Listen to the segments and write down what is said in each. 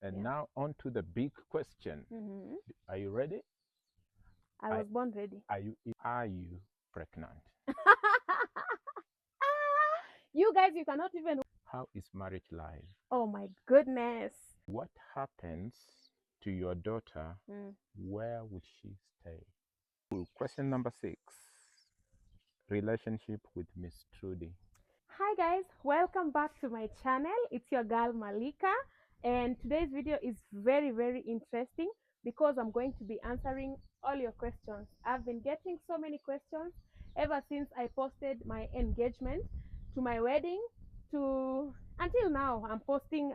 And now on to the big question. Are you ready? I was born ready. Are you pregnant? You guys, you cannot even. How is marriage life? Oh my goodness. What happens to your daughter? Where would she stay? Question number 6. Relationship with Miss Trudy. Hi guys, welcome back to my channel. It's your girl Malika, and today's video is very interesting because I'm going to be answering all your questions. I've been getting so many questions ever since I posted my engagement to my wedding to until now. I'm posting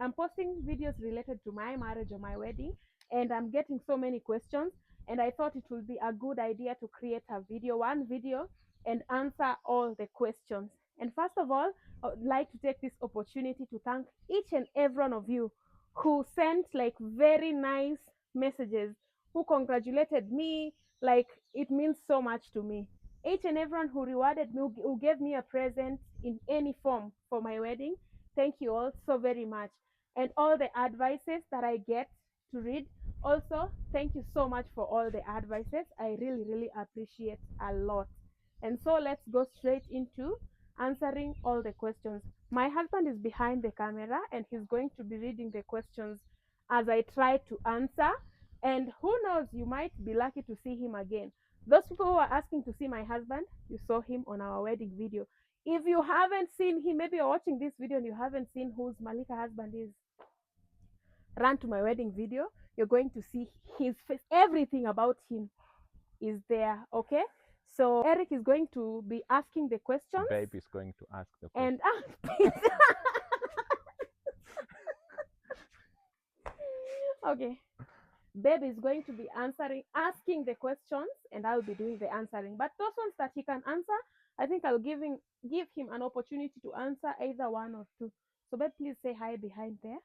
videos related to my marriage or my wedding, and I'm getting so many questions, and I thought it would be a good idea to create one video and answer all the questions. And first of all, I would like to take this opportunity to thank each and every one of you who sent like very nice messages, who congratulated me. Like, it means so much to me. Each and everyone who rewarded me, who gave me a present in any form for my wedding, thank you all so very much. And all the advices that I get to read, also, thank you so much for all the advices. I really appreciate a lot. And so let's go straight into answering all the questions. My husband is behind the camera and he's going to be reading the questions as I try to answer. And who knows, you might be lucky to see him again. Those people who are asking to see my husband, you saw him on our wedding video. If you haven't seen him, maybe you're watching this video and you haven't seen whose Malika husband is, run to my wedding video. You're going to see his face. Everything about him is there, okay? So Eric is going to be asking the questions. Babe is going to ask the questions. And okay. Babe is going to be asking the questions, and I'll be doing the answering. But those ones that he can answer, I think I'll give him an opportunity to answer either one or two. So babe, please say hi behind there.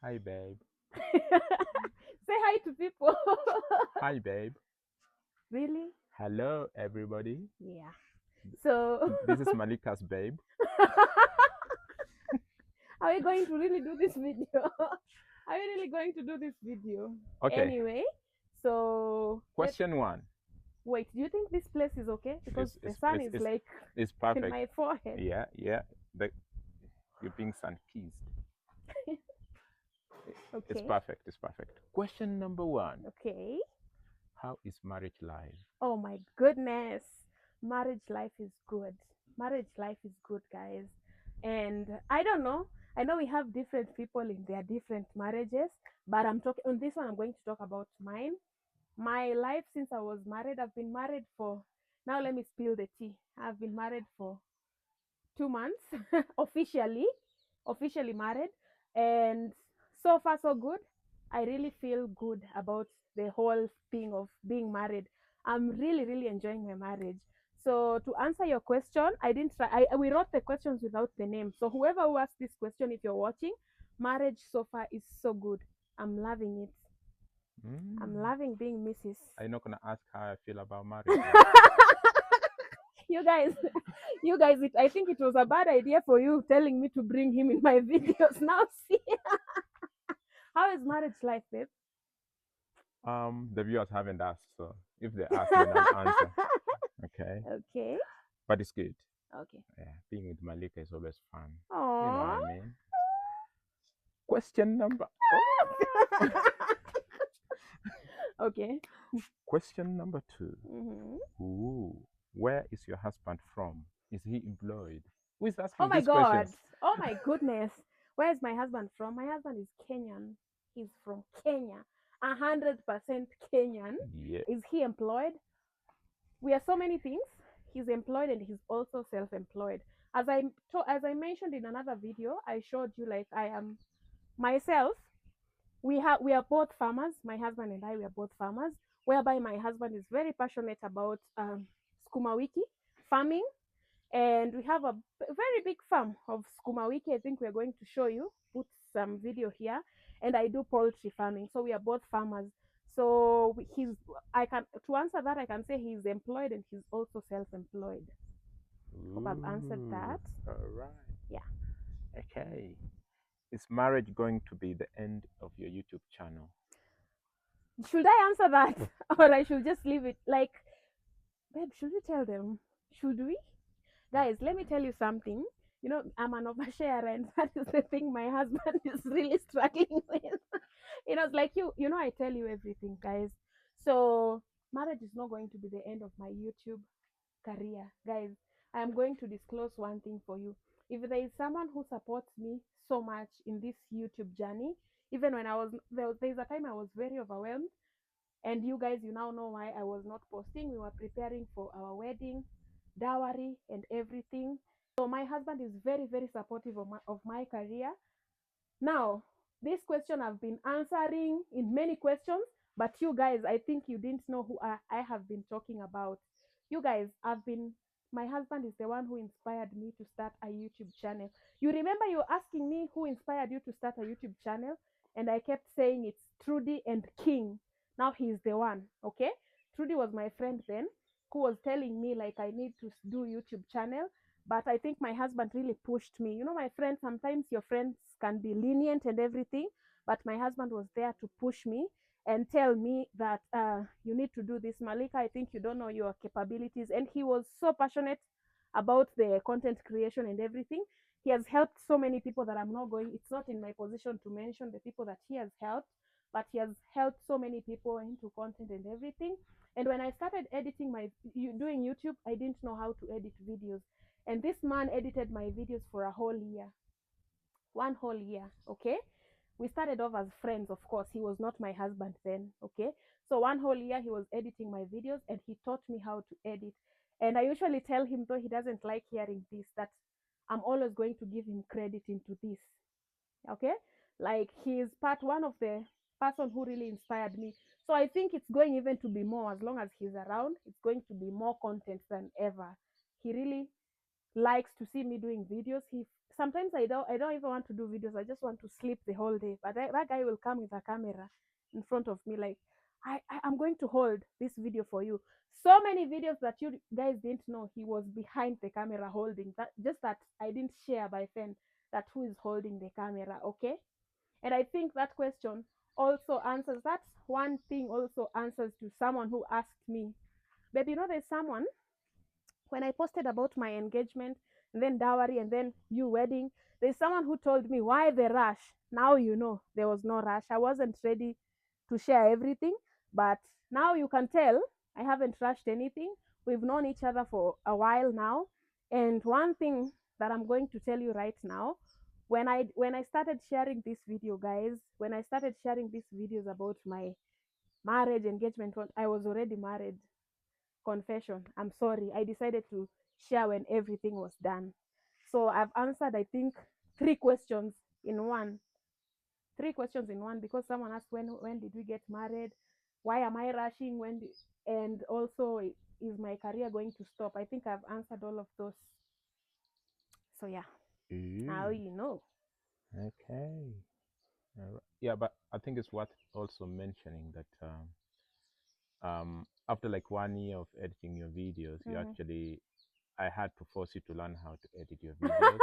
Hi, babe. Say hi to people. Hi, babe. Really? Hello, everybody. Yeah. So this is Malika's babe. Are we going to really do this video? Are we really going to do this video? Okay. Anyway, so question 1. Wait, do you think this place is okay? Because the sun is like it's perfect in my forehead. Yeah. You're being sun-kissed. Okay. It's perfect. Question number 1. Okay. How is marriage life? Oh my goodness. Marriage life is good. Marriage life is good, guys. And I don't know. I know we have different people in their different marriages, but I'm talking on this one. I'm going to talk about mine. My life since I was married. I've been married for, now let me spill the tea. I've been married for 2 months, officially married, and so far so good. I really feel good about the whole thing of being married. I'm really enjoying my marriage. So to answer your question, I didn't try. We wrote the questions without the name. So whoever who asked this question, if you're watching, marriage so far is so good. I'm loving it. I'm loving being Mrs. I'm not gonna ask how I feel about marriage. You guys, I think it was a bad idea for you telling me to bring him in my videos. Now see, how is marriage life, babe? The viewers haven't asked, so if they ask, then I'll answer. Okay. But it's good. Okay. Yeah, being with Malika is always fun. Aww. You know what I mean? Question number. Okay. Question number 2. Ooh, where is your husband from? Is he employed? Who is asking these questions? Oh my goodness. Where is my husband from? My husband is Kenyan. He's from Kenya. 100% Kenyan. Yeah. Is he employed? We are so many things. He's employed and he's also self-employed. As I mentioned in another video, I showed you, like, I am myself. We are both farmers. My husband and I, we are both farmers, whereby my husband is very passionate about sukuma wiki farming, and we have a very big farm of sukuma wiki. I think we are going to show you, put some video here. And I do poultry farming, so we are both farmers. So to answer that, I can say he's employed and he's also self-employed. Hope I've answered that. All right. Yeah. Okay. Is marriage going to be the end of your YouTube channel? Should I answer that or I should just leave it? Like, babe, should we tell them? Should we? Guys, let me tell you something. You know, I'm an overshare, and that is the thing my husband is really struggling with. It's like I tell you everything, guys. So marriage is not going to be the end of my YouTube career, guys. I am going to disclose one thing for you. If there is someone who supports me so much in this YouTube journey, even when there's a time I was very overwhelmed, and you guys, you now know why I was not posting. We were preparing for our wedding, dowry, and everything. So my husband is very, very supportive of my career. Now, this question I've been answering in many questions, but you guys, I think you didn't know who I have been talking about. You guys, my husband is the one who inspired me to start a YouTube channel. You remember you were asking me who inspired you to start a YouTube channel? And I kept saying it's Trudy and King. Now he's the one, okay? Trudy was my friend then who was telling me like I need to do YouTube channel, but I think my husband really pushed me. My friend, sometimes your friends can be lenient and everything, but my husband was there to push me and tell me that you need to do this, Malika. I think you don't know your capabilities. And he was so passionate about the content creation and everything. He has helped so many people that it's not in my position to mention the people that he has helped, but he has helped so many people into content and everything. And when I started editing doing YouTube, I didn't know how to edit videos. And this man edited my videos for a whole year, 1 whole year, okay? We started off as friends, of course. He was not my husband then, okay? So 1 whole year he was editing my videos and he taught me how to edit. And I usually tell him, though he doesn't like hearing this, that I'm always going to give him credit into this, okay? Like he is one of the person who really inspired me. So I think it's going even to be more as long as he's around. It's going to be more content than ever. He really likes to see me doing videos. He sometimes I don't even want to do videos. I just want to sleep the whole day. But that guy will come with a camera in front of me, like I'm going to hold this video for you. So many videos that you guys didn't know he was behind the camera holding. That just that I didn't share by then that who is holding the camera, okay? And I think that question also answers that one thing also answers to someone who asked me, babe, there's someone when I posted about my engagement and then dowry and then you wedding, there's someone who told me, why the rush? Now there was no rush. I wasn't ready to share everything, but now you can tell I haven't rushed anything. We've known each other for a while now. And one thing that I'm going to tell you right now, when I started sharing this video, guys, when I started sharing these videos about my marriage engagement, I was already married. Confession, I'm sorry, I decided to share when everything was done. So I've answered, I think, three questions in one. Three questions in one, because someone asked when did we get married, why am I rushing, and also, is my career going to stop? I think I've answered all of those. So yeah, now Ooh, you know. okay. Yeah, but I think it's worth also mentioning that after like 1 year of editing your videos, you Mhm. actually I had to force you to learn how to edit your videos,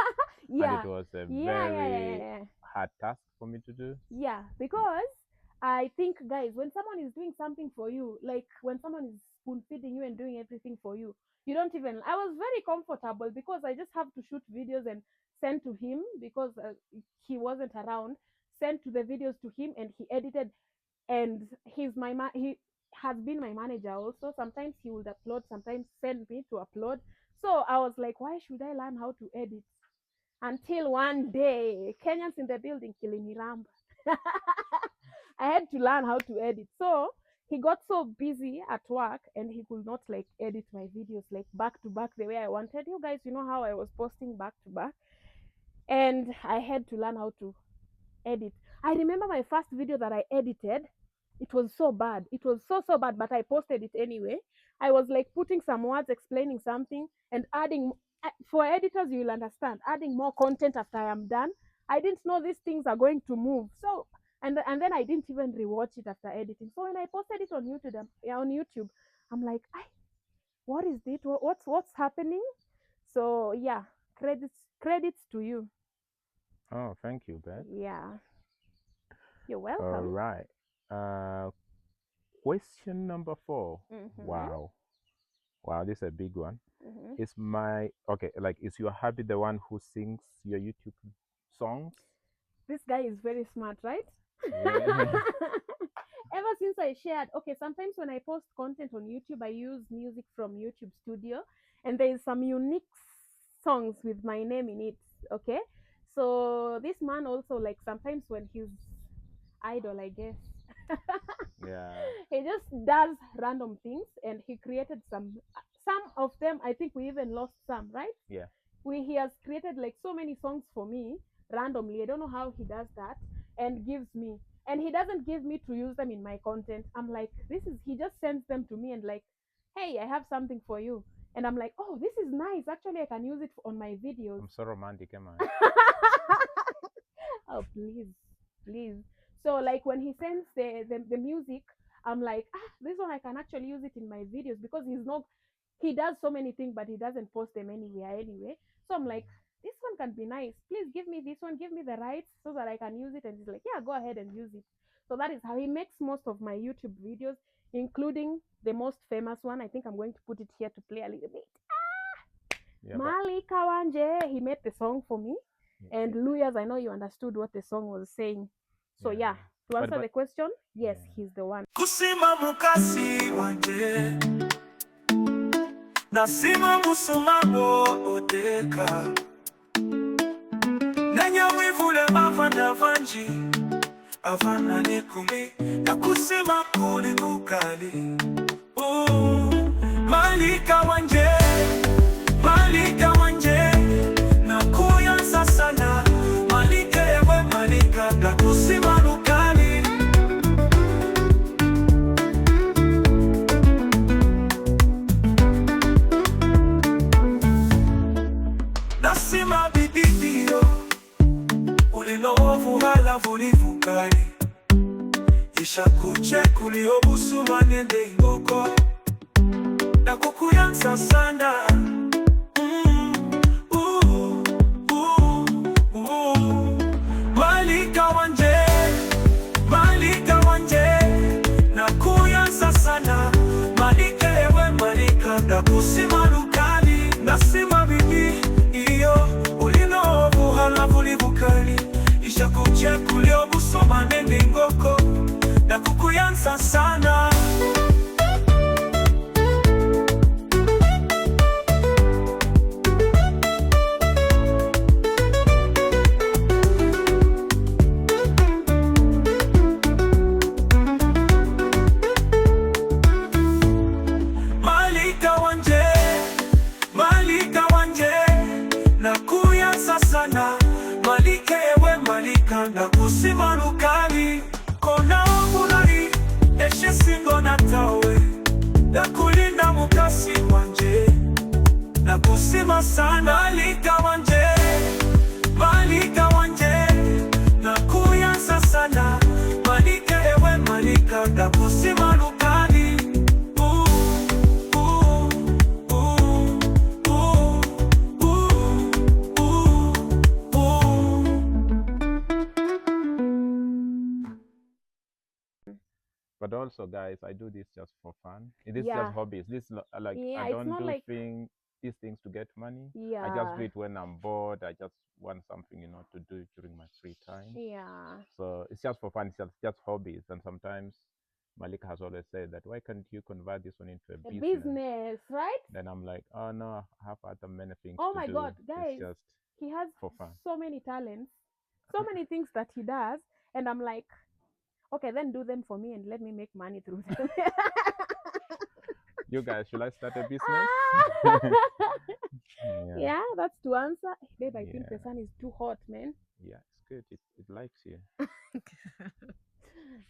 and it Yeah, was a yeah, yeah, yeah, yeah, very yeah. hard task for me to do. Yeah, because I think, guys, when someone is doing something for you, like when someone is spoon feeding you and doing everything for you, you don't even. I was very comfortable because I just have to shoot videos and send to him because he wasn't around. Send to the videos to him and he edited. And he has been my manager also. Sometimes he would upload, sometimes send me to upload. So I was like, why should I learn how to edit? Until one day, Kenyans in the building killing Ramba. I had to learn how to edit. So he got so busy at work and he could not like edit my videos like back to back the way I wanted. You guys, you know how I was posting back to back. And I had to learn how to edit. I remember my first video that I edited. It was so bad. It was so bad, but I posted it anyway. I was like putting some words, explaining something, and adding. For editors, you will understand. Adding more content after I am done. I didn't know these things are going to move. So and then I didn't even rewatch it after editing. So when I posted it on YouTube, I'm like, what is it? What's happening? So yeah, credits to you. Oh, thank you, Beth. Yeah, you're All welcome. right. Uh, Question number 4. Mm-hmm. Wow. Wow, this is a big one. Mm-hmm. Is your hubby the one who sings your YouTube songs? This guy is very smart, right? Yeah. Ever since I shared, okay, sometimes when I post content on YouTube, I use music from YouTube Studio, and there is some unique songs with my name in it. Okay, so this man also, like, sometimes when he's idle, I guess, Yeah. he just does random things, and he created some of them. I think we even lost some, right? Yeah. He has created like so many songs for me randomly. I don't know how he does that, and gives me, and he doesn't give me to use them in my content. I'm like, this is, he just sends them to me and like, hey, I have something for you. And I'm like, oh, this is nice, actually I can use it on my videos. I'm so romantic, am I? Oh, please, please. So like when he sends the music, I'm like, this one I can actually use it in my videos, because he does so many things, but he doesn't post them anywhere anyway. So I'm like, this one can be nice, please give me this one, give me the rights so that I can use it. And he's like, yeah, go ahead and use it. So that is how he makes most of my YouTube videos, including the most famous one. I think I'm going to put it here to play a little bit. Yeah, but Malika Wanje, he made the song for me. yeah, And Luyas, I know you understood what the song was saying. So yeah. yeah, to answer But the question, yes, yeah. he's the one. Kusima mukasi wanje Nasima musumabo oteka Nanya wivule mafanda vanji Avana nekumi Nakusima kuli kukali Malika wanje Malika wanje Nakuyansa sana Malika ewe malika Nakusima lukali Nasima bibidio Ulilovu hala vulivukali Isha kuche kuliobusuma nende ingoko Na kukuyansa sana Malika wanje Malika wanje Na kuyansa sana Malika ewe malika Na kusima lukali Nasima bibi iyo Ulinovu hala vulivukali Isha kuche kuliobusuma nende ingoko Na kukuyansa sana Malika wanje Malika wanje Na kuyansa sana Malika ewe malika Na kusima lukali Kona omunari Eshe singo na tawe Na kulinda mukasi wanje Na kusima sana Malika wanje Malika wanje Na kuyansa sana Malika ewe malika Na kusima lukali But also, guys, I do this just for fun. It is Yeah, just hobbies. Like I yeah, it's don't not do like, these things to get money. I just do yeah, it when I'm bored. I just want something, to do during my free time. yeah, So it's just for fun. It's just hobbies. And sometimes Malika has always said that why can't you convert this one into a a business? business, right? Then I'm like, oh no, I have other many things Oh to my do. God, It's guys, just he has for fun. so many talents, so many things that he does. And I'm like, okay, then do them for me and let me make money through them. You guys, should I start a business? Yeah, Yeah, that's to answer. Babe, I think the yeah, sun is too hot, man. yeah. It's good. It likes you.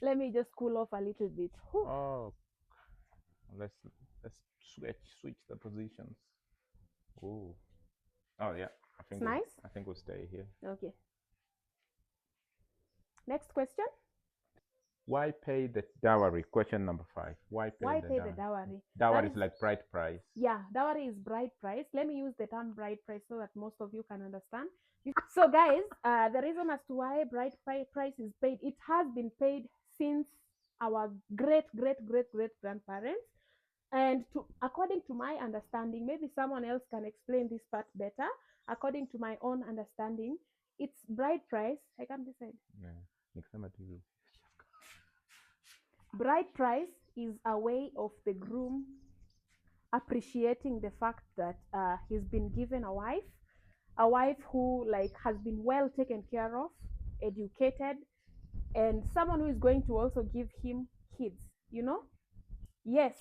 Let me just cool off a little bit. Whew. Oh, let's let's switch the positions. Oh, oh yeah. It's nice. I think we'll stay here. Okay. Next question. Why pay the dowry? Question number 5. Why pay Why the pay the dowry? dowry? Dowry That is is, like bride price. yeah, dowry is bride price. Let me use the term bride price so that most of you can understand. So guys, the reason as to why bride price is paid, it has been paid since our great grandparents. And according to my understanding, maybe someone else can explain this part better. According to my own understanding, it's bride price. I can't decide. Yeah. Nikisema tu hivyo. Bride price is a way of the groom appreciating the fact that he's been given a wife who like has been well taken care of, educated, and someone who is going to also give him kids, you know. Yes,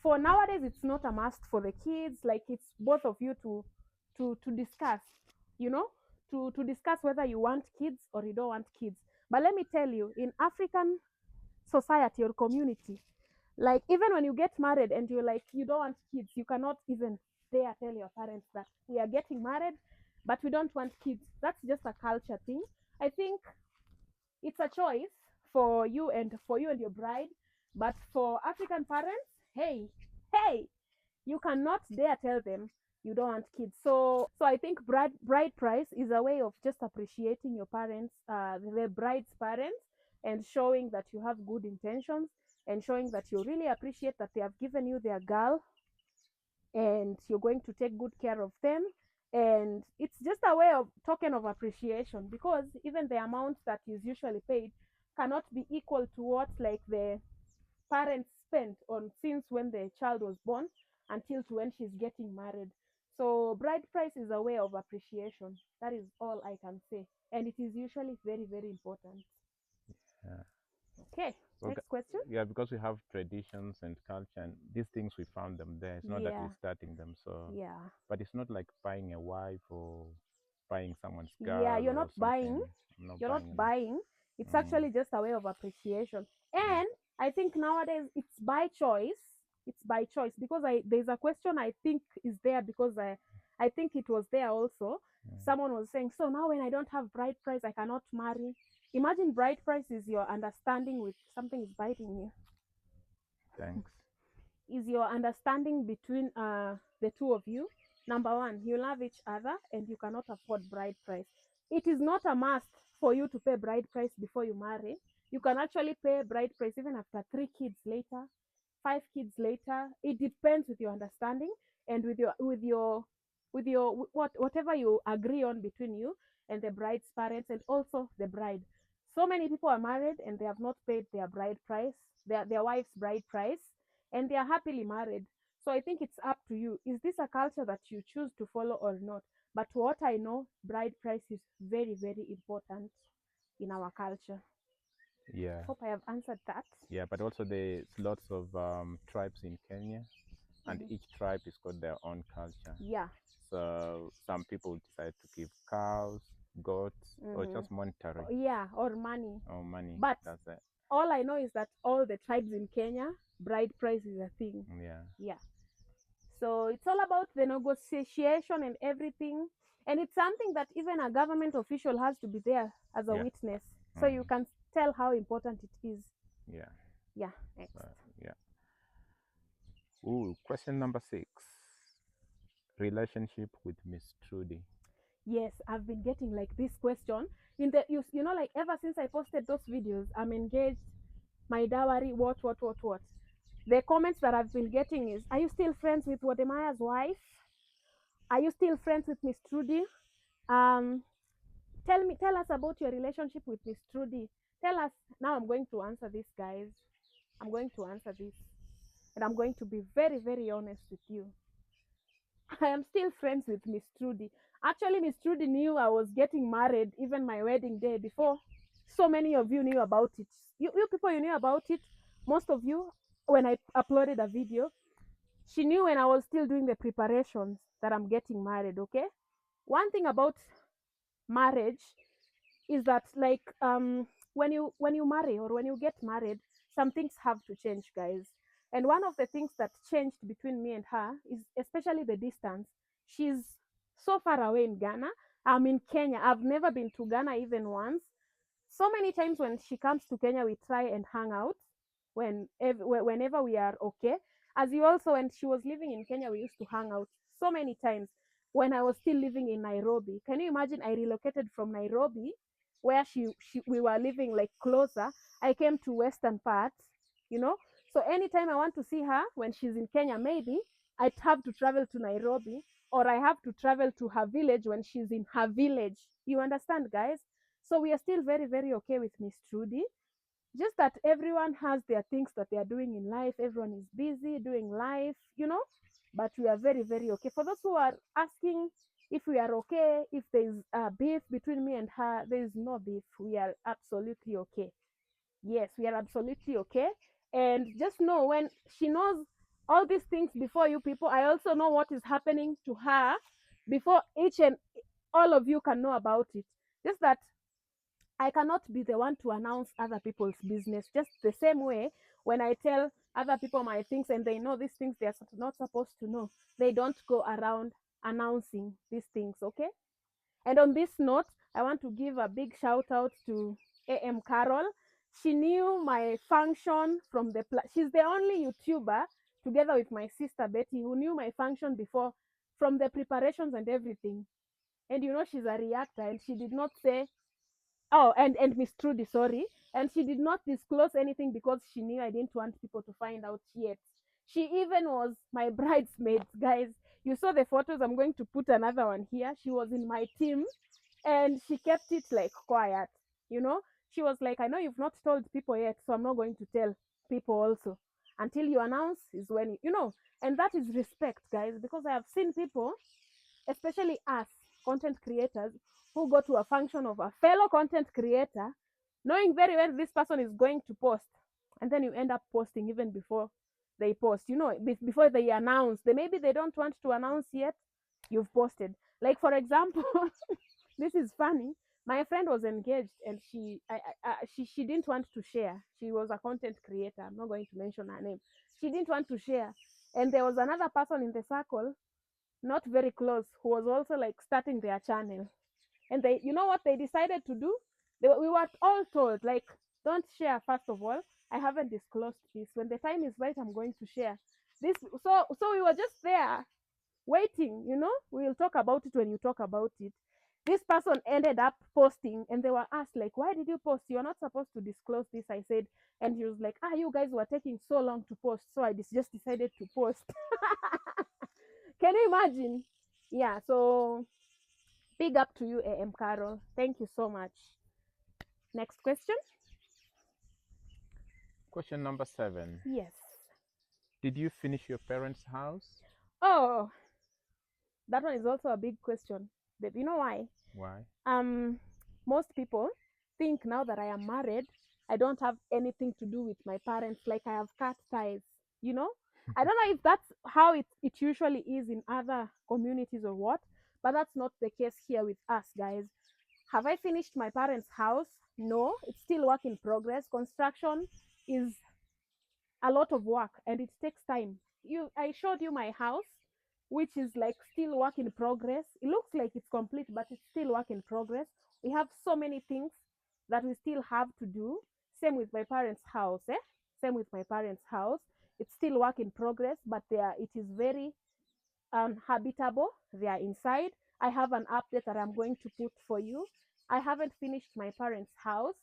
for nowadays it's not a must for the kids, like it's both of you to discuss, you know, to discuss whether you want kids or you don't want kids. But let me tell you, in African society or community, like even when you get married and you're like you don't want kids, you cannot even dare tell your parents that we are getting married but we don't want kids. That's just a culture thing. I think it's a choice for you and your bride. But for African parents, hey, you cannot dare tell them you don't want kids. So I think bride price is a way of just appreciating your parents, the bride's parents, and showing that you have good intentions, and showing that you really appreciate that they have given you their girl and you're going to take good care of them. And it's just a way of token of appreciation, because even the amount that is usually paid cannot be equal to what like the parents spent on since when the child was born until to when she's getting married. So bride price is a way of appreciation. That is all I can say, and it is usually very important. Yeah. Okay, Well, next question. yeah, because we have traditions and culture, and these things we found them there. It's not that we're Yeah, starting them. So, yeah, but it's not like buying a wife or buying someone's yeah. girl You're or not buying. something. I'm not You're not buying any. buying. It's Mm, actually just a way of appreciation. yeah. And I think nowadays it's by choice. It's by choice, because there's a question I think is there, because I think it was there also. Mm, Someone was saying, so now when I don't have bride price, I cannot marry. Imagine bride price is your understanding with something is biting you. thanks. Is your understanding between the two of you. Number one, you love each other and you cannot afford bride price. It is not a must for you to pay bride price before you marry. You can actually pay bride price even after 3 kids later, 5 kids later. It depends with your understanding and with your whatever you agree on between you and the bride's parents and also the bride. So many people are married and they have not paid their bride price, their wife's bride price, and they are happily married. So I think it's up to you. Is this a culture that you choose to follow or not? But what I know, bride price is very important in our culture. Yeah. Hope I have answered that. Yeah, but also there's lots of tribes in Kenya, and Mhm. each tribe has got their own culture. Yeah. So some people decide to give cows, goats, or Hmm. just monetary Yeah, or money. or money. But That's it. all I know is that all the tribes in Kenya, bride price is a thing. Yeah. Yeah. So it's all about the negotiation and everything. And it's something that even a government official has to be there as a Yeah. witness. So you Mm, can tell how important it is. yeah. Yeah, next. Yeah. Ooh, question number 6. Relationship with Miss Trudy. Yes, I've been getting like this question. In the you know, like ever since I posted those videos, I'm engaged, my dowry, what. The comments that I've been getting is, are you still friends with Wademaya's wife? Are you still friends with Miss Trudy? Um, tell us about your relationship with Miss Trudy. Tell us. Now I'm going to answer this, guys. I'm going to answer this, and I'm going to be very honest with you. I am still friends with Miss Trudy. Actually, Miss Trudy knew I was getting married even my wedding day before so many of you knew about it. You people, you knew about it. Most of you, when I uploaded a video, she knew when I was still doing the preparations that I'm getting married. Okay. One thing about marriage is that like when you marry or when you get married, some things have to change, guys. And one of the things that changed between me and her is especially the distance. She's so far away in Ghana. I'm in Kenya. I've never been to Ghana even once. So many times when she comes to Kenya, we try and hang out whenever we are okay. As you also, when she was living in Kenya, we used to hang out so many times. when I was still living in Nairobi. Can you imagine? I relocated from Nairobi, where we were living like closer. I came to western parts, you know. So anytime I want to see her when she's in Kenya, maybe I'd have to travel to Nairobi, or I have to travel to her village when she's in her village. You understand, guys? So we are still very, very okay with Miss Trudy. Just that everyone has their things that they are doing in life. Everyone is busy doing life, you know. But we are very, very okay. For those who are asking if we are okay, if there is beef between me and her, there is no beef. We are absolutely okay. Yes, we are absolutely okay. And just know, when she knows all these things before you people, I also know what is happening to her before each and all of you can know about it. Just that I cannot be the one to announce other people's business. Just the same way, when I tell other people my things and they know these things they are not supposed to know, they don't go around announcing these things, okay? And on this note, I want to give a big shout out to AM Carol. She knew my function from the she's the only YouTuber, together with my sister Betty, who knew my function before, from the preparations and everything. And you know, she's a reactor, and she did not say, oh, and Miss Trudy, sorry. And she did not disclose anything because she knew I didn't want people to find out yet. She even was my bridesmaid, guys. You saw the photos. I'm going to put another one here. She was in my team, and she kept it like quiet, you know. She was like, I know you've not told people yet, so I'm not going to tell people also. Until you announce is when you know. And that is respect, guys, because I have seen people, especially us content creators, who go to a function of a fellow content creator knowing very well this person is going to post, and then you end up posting even before they post, you know, before they announce. Maybe they don't want to announce yet, you've posted. Like, for example, this is funny. My friend was engaged, and she didn't want to share. She was a content creator. I'm not going to mention her name. She didn't want to share, and there was another person in the circle, not very close, who was also like starting their channel. And they, you know what they decided to do? We were all told, like, don't share first of all. I haven't disclosed this. When the time is right, I'm going to share this. So we were just there waiting, you know. We'll talk about it when you talk about it. This person ended up posting, and they were asked, like, why did you post? You're not supposed to disclose this, I said. And he was like, you guys were taking so long to post, so I just decided to post. Can you imagine? Yeah, so big up to you, AM Carol. Thank you so much. Next question. Question number 7. Yes. Did you finish your parents' house? Oh, that one is also a big question. But you know why? Why? Most people think now that I am married, I don't have anything to do with my parents, like I have cut ties, you know? I don't know if that's how it usually is in other communities or what, but that's not the case here with us, guys. Have I finished my parents' house? No, it's still work in progress. Construction is a lot of work, and it takes time. I showed you my house, which is like still work in progress. It looks like it's complete, but it's still work in progress. We have so many things that we still have to do. Same with my parents' house, eh? Same with my parents' house. It's still work in progress, but it is very habitable. They are inside. I have an update that I'm going to put for you. I haven't finished my parents' house.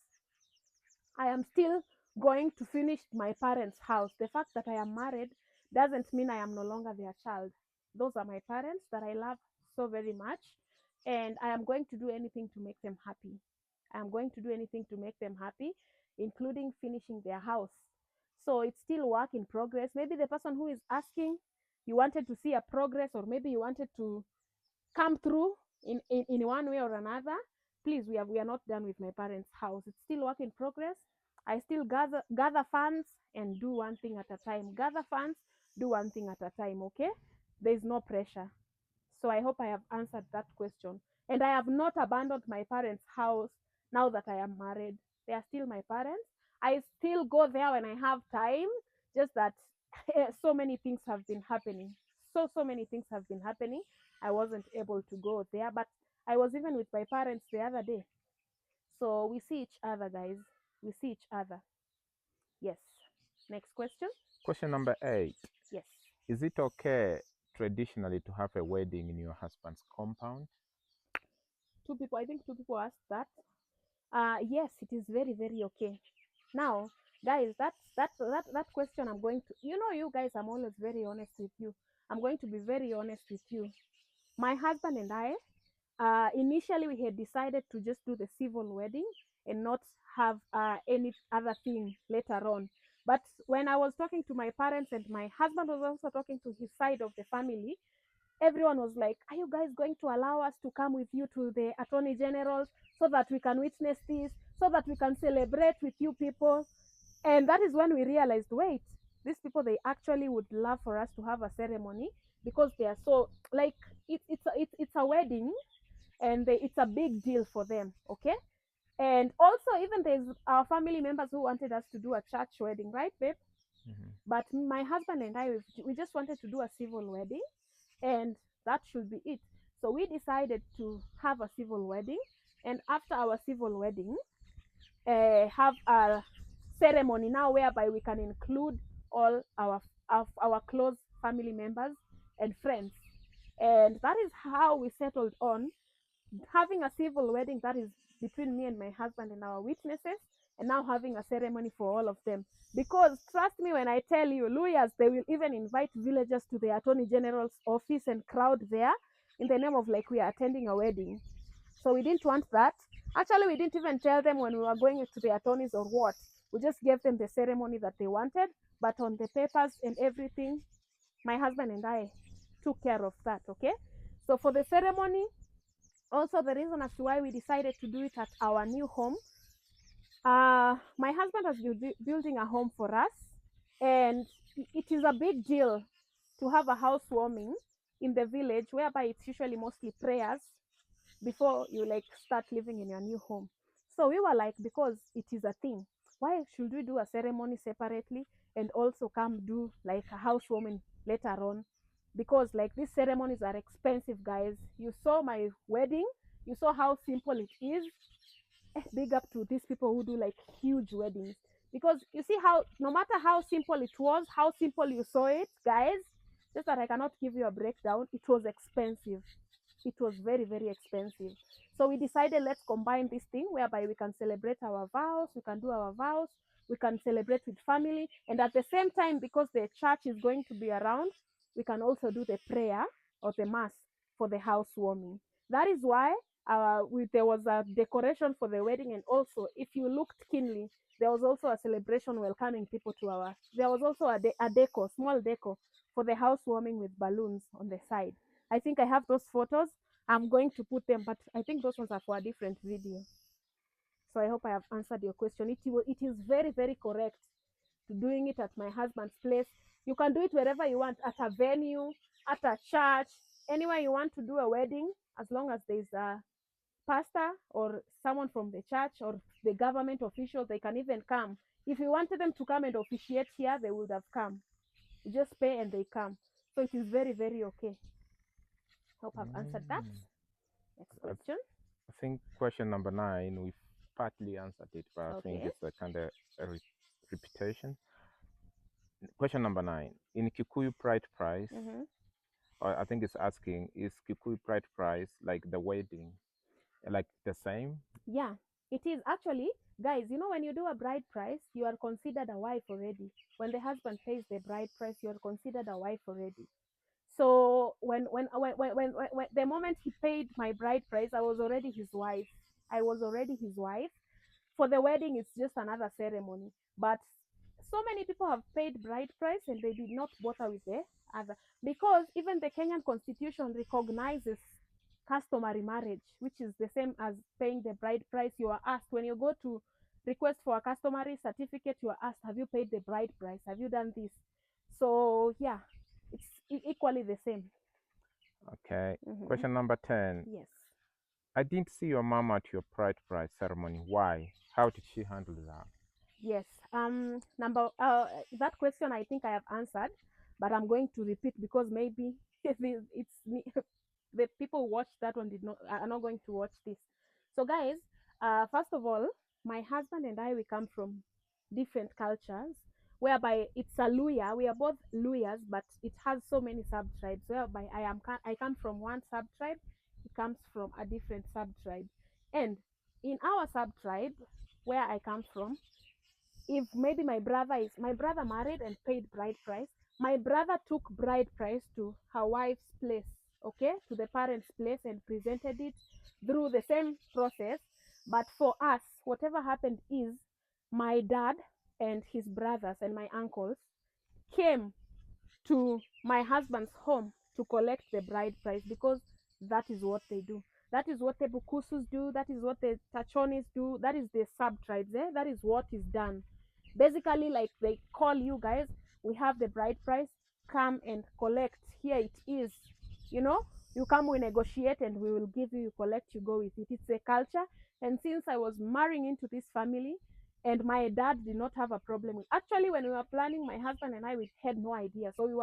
I am still going to finish my parents' house. The fact that I am married doesn't mean I am no longer their child. Those are my parents that I love so very much, and I am going to do anything to make them happy. I am going to do anything to make them happy, including finishing their house. So it's still work in progress. Maybe the person who is asking, you wanted to see a progress, or maybe you wanted to come through in one way or another. Please, we are not done with my parents' house. It's still work in progress. I still gather funds and do one thing at a time. Gather funds, do one thing at a time, okay? There's no pressure. So I hope I have answered that question. And I have not abandoned my parents' house now that I am married. They are still my parents. I still go there when I have time, just that so many things have been happening. So many things have been happening. I wasn't able to go there, but I was even with my parents the other day. So we see each other, guys. We see each other. Yes. Next question. Question number 8. Yes. Is it okay traditionally to have a wedding in your husband's compound? I think two people asked that. Yes, it is very, very okay. Now, guys, that question I'm going to, you guys, I'm always very honest with you. I'm going to be very honest with you. My husband and I, initially we had decided to just do the civil wedding and not have any other thing later on. But when I was talking to my parents and my husband was also talking to his side of the family, everyone was like, are you guys going to allow us to come with you to the attorney generals so that we can witness this, so that we can celebrate with you people? And that is when we realized, wait, these people, they actually would love for us to have a ceremony, because they are so like, it's a wedding, and it's a big deal for them. Okay. And also, even there's our family members who wanted us to do a church wedding, right, babe? Mm-hmm. But my husband and I, we just wanted to do a civil wedding, and that should be it. So we decided to have a civil wedding, and after our civil wedding, have a ceremony now whereby we can include all our close family members and friends. And that is how we settled on having a civil wedding, that is between me and my husband and our witnesses, and now having a ceremony for all of them. Because trust me when I tell you, lawyers, they will even invite villagers to the attorney general's office and crowd there in the name of like we are attending a wedding. So we didn't want that. Actually, we didn't even tell them when we were going to the attorneys or what. We just gave them the ceremony that they wanted, but on the papers and everything, my husband and I took care of that. Okay. So for the ceremony, also the reason as to why we decided to do it at our new home, my husband has been building a home for us, and it is a big deal to have a housewarming in the village, whereby it's usually mostly prayers before you like start living in your new home. So we were like, because it is a thing, why should we do a ceremony separately and also come do like a housewarming later on? Because like these ceremonies are expensive, guys. You saw my wedding, you saw how simple it is. Big up to these people who do like huge weddings, because you see how no matter how simple it was, how simple you saw it, guys, just that I cannot give you a breakdown, it was expensive. It was very, very expensive. So we decided, let's combine this thing whereby we can celebrate our vows, we can do our vows, we can celebrate with family, and at the same time, because the church is going to be around, we can also do the prayer or the mass for the housewarming. That is why there was a decoration for the wedding, and also, if you looked keenly, there was also a celebration welcoming people to our. There was also a deco, small deco, for the housewarming with balloons on the side. I think I have those photos. I'm going to put them, but I think those ones are for a different video. So I hope I have answered your question. It is very, very correct to doing it at my husband's place. You can do it wherever you want, at a venue, at a church, anywhere you want to do a wedding, as long as there's a pastor or someone from the church or the government officials. They can even come. If you wanted them to come and officiate here, they would have come. You just pay and they come. So it is very, very okay. Hope I've answered that. Next question. I think question number 9, we've partly answered it, but I think Okay. it's a kind of a repetition. Question number 9. In Kikuyu Pride Prize, I think it's asking, is Kikuyu Pride Prize like the wedding, like the same? Yeah, it is actually, guys. You know, when you do a bride price, you are considered a wife already. When the husband pays the bride price, you are considered a wife already. So when the moment he paid my bride price, I was already his wife. I was already his wife. For the wedding, it's just another ceremony. But so many people have paid bride price and they did not bother with the other, because even the Kenyan constitution recognizes customary marriage, which is the same as paying the bride price. You are asked when you go to request for a customary certificate, you are asked, have you paid the bride price? Have you done this? So yeah, it's equally the same. Okay. Question number 10. Yes. I didn't see your mom at your Pride Prize ceremony. Why? How did she handle that? Yes. That question I think I have answered, but I'm going to repeat because maybe it's me. The people who watched that one are not going to watch this. So guys, first of all, my husband and I, we come from different cultures. whereby it's a Luya. We are both Luyas, but it has so many sub tribes. Whereby I come from one sub tribe, he comes from a different sub tribe, and in our sub tribe where I come from, if maybe my brother married and paid bride price, my brother took bride price to her wife's place, okay, to the parents' place, and presented it through the same process. But for us, whatever happened is my dad and his brothers and my uncles came to my husband's home to collect the bride price, because that is what they do. That is what the Bukusus do. That is what the Tachonis do. That is the sub tribes. That is what is done. Basically, like they call you guys, we have the bride price, come and collect. Here it is. You know, you come, we negotiate, and we will give you, you collect, you go with it. It's a culture. And since I was marrying into this family, and my dad did not have a problem with, actually, when we were planning, my husband and I, we had no idea. So he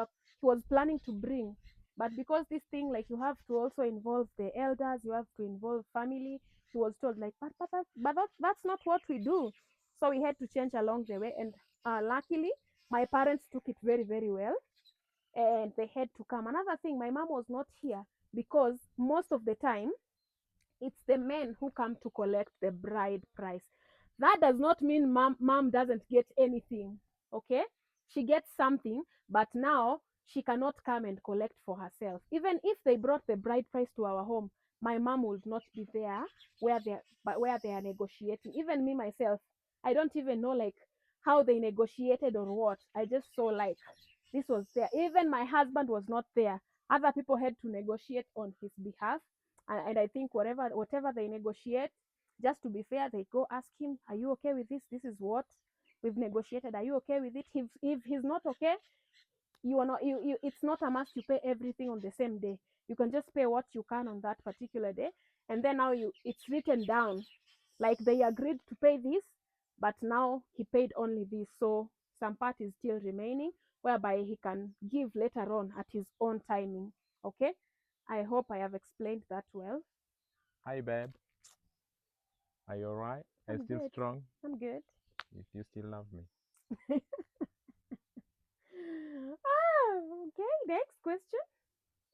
was planning to bring, but because this thing, like, you have to also involve the elders, you have to involve family, he was told, like, that's not what we do. So we had to change along the way. And luckily my parents took it very, very well, and they had to come. Another thing, my mom was not here, because most of the time it's the men who come to collect the bride price. That does not mean mom doesn't get anything, okay? She gets something, but now she cannot come and collect for herself. Even if they brought the bride price to our home, my mom would not be there where they are negotiating. Even me myself, I don't even know, like, how they negotiated or what. I just saw, like, this was there. Even my husband was not there. Other people had to negotiate on his behalf. And I think whatever they negotiate, just to be fair, they go ask him, are you okay with this? This is what we've negotiated. Are you okay with it? If he's not okay, you are not you it's not a must you pay everything on the same day. You can just pay what you can on that particular day, and then now it's written down, like, they agreed to pay this, but now he paid only this. So some part is still remaining, whereby he can give later on at his own timing. Okay, I hope I have explained that well. Hi, babe. Are you alright? Are you I'm still good. strong? I'm good. If you still love me. Okay, next question.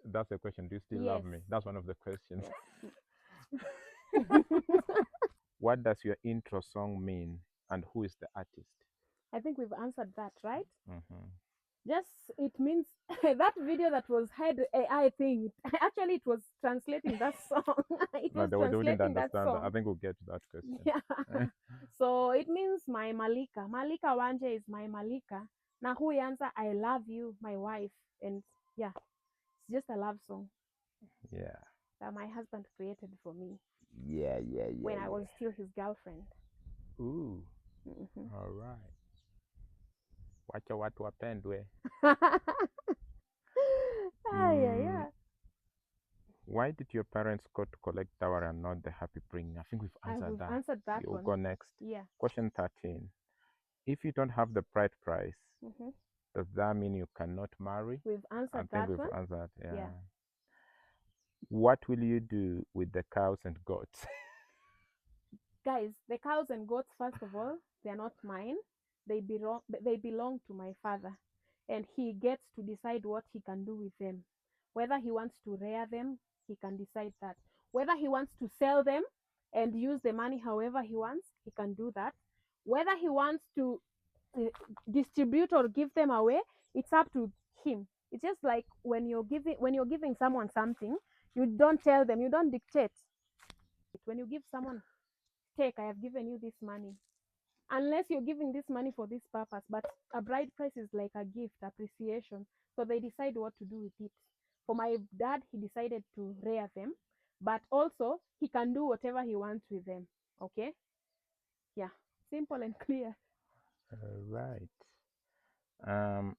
That's the question. Do you still Yes. love me? That's one of the questions. Yes. What does your intro song mean, and who is the artist? I think we've answered that, right? Mm-hmm. Just, it means that video that was had AI thing. Actually, it was translating that song. It No, was they wouldn't translating that understand that. I song. think we'll get to that question. Yeah. So it means my Malika. Malika Wanje is my Malika. Na hu answer, I love you, my wife. And yeah, it's just a love song Yeah. that my husband created for me Yeah. when I was still his girlfriend. Ooh. Mhm. All right. Wacha watu wapendwe. Mm, Yeah. why did your parents go to collect dowry and not the happy bringing? I think we've answered We've that. answered that You'll one. go next. Yeah. Question 13. If you don't have the bride price, Mhm. does that mean you cannot marry? We've I answered think that we've one. answered. Yeah. Yeah. What will you do with the cows and goats? Guys, the cows and goats, first of all, they're not mine. They belong to my father, and he gets to decide what he can do with them. Whether he wants to rear them, he can decide that. Whether he wants to sell them and use the money however he wants, he can do that. Whether he wants to uh, distribute or give them away, it's up to him. It's just like when you're giving someone something, you don't tell them, you don't dictate. When you give someone, take, I have given you this money, unless you're giving this money for this purpose. But a bride price is like a gift, appreciation. So they decide what to do with it. For my dad, he decided to rear them, but also he can do whatever he wants with them. Okay? Yeah. Simple and clear. All right. Um,